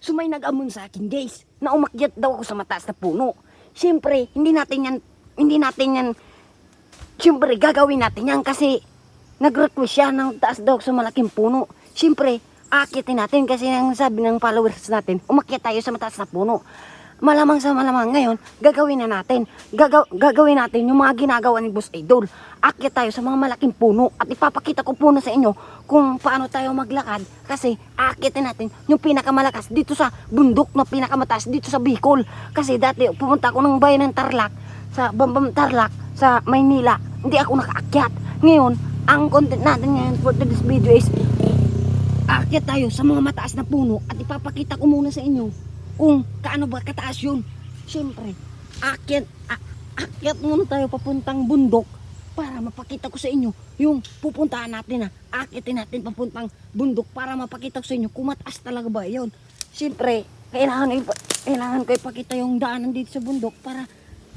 So may nag-amon sa akin guys, na umakyat daw ako sa mataas na puno. Siyempre, hindi natin yan, siyempre gagawin natin yan kasi nag-request siya ng taas daw sa malaking puno. Siyempre, akitin natin kasi ang sabi ng followers natin, umakyat tayo sa mataas na puno. Malamang sa malamang ngayon, gagawin na natin. Gagawin natin yung mga ginagawa ni Boss Idol. Akyat tayo sa mga malaking puno at ipapakita ko po na sa inyo kung paano tayo maglakad kasi akyatin natin yung pinakamalakas dito sa bundok na pinakamataas dito sa Bicol. Kasi dati pumunta ako ng bayan ng Tarlac, sa Bambam Tarlac, sa Maynila. Hindi ako nakaakyat. Ngayon, ang content natin ngayon for this video is akyat tayo sa mga mataas na puno at ipapakita ko muna sa inyo kung kaano ba kataas yun. Siyempre, akyat muna tayo papuntang bundok para mapakita ko sa inyo yung pupuntahan natin na akyatin natin papuntang bundok para mapakita ko sa inyo kung mataas talaga ba yun. Siyempre, kailangan ko ipakita yung daanan dito sa bundok para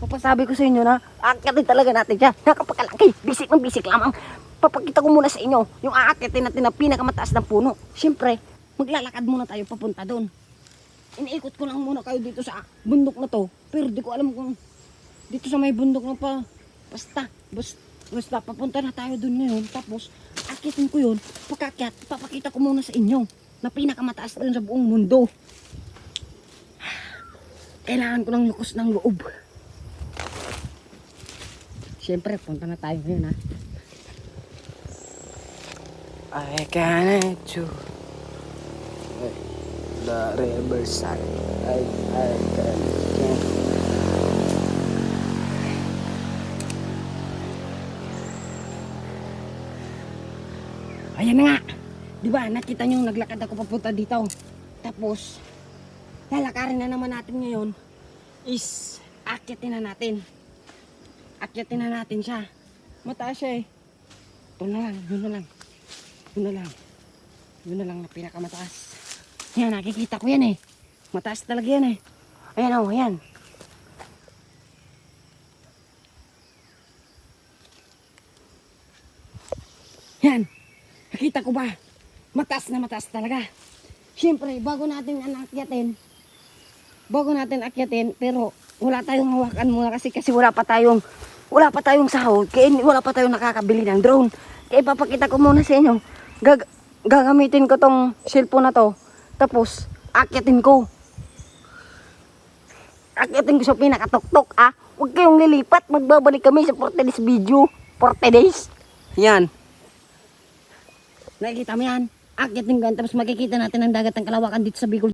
papasabi ko sa inyo na akyatin talaga natin siya. Nakapakalaki, bisik lamang. Papakita ko muna sa inyo yung aakyatin natin na pinakamataas na puno. Siyempre, maglalakad muna tayo papunta doon. Iniikot ko lang muna kayo dito sa bundok na to. Pero di ko alam kung dito sa may bundok na pa. Basta papunta na tayo dun ngayon. Tapos akitin ko yun. Pagkakyat, papakita ko muna sa inyo na pinakamataas dun sa buong mundo. Kailangan ko ng lukus ng loob. Siyempre, punta na tayo ngayon ha. I cannot do the riverside. I can't. Ayan na nga. Diba, nakita nyo naglakad ako papunta dito. Tapos, lalakarin na naman natin ngayon is akyatin na natin. Akyatin na natin siya. Mataas siya eh. Ito na lang, yun na lang na pinakamataas. Yan, nakikita ko yan eh. Mataas talaga yan eh. Ayan o, ayan. Yan. Nakita ko ba? Mataas na mataas talaga. Siyempre, bago natin akyatin, pero wala tayong hawakan muna kasi wala pa tayong sahod. Kaya wala pa tayong nakakabili ng drone. Kaya ipapakita ko muna sa inyo. Gagamitin ko tong cellphone na to. Tapos, akyatin ko sa pinakatuktok ah. Huwag kayong lilipat. Magbabalik kami sa 40 days video. 40 days. Yan. Nakikita mo yan? Akyatin ko yan. Tapos makikita natin ang dagat ng Kalawakan dito sa Bicol.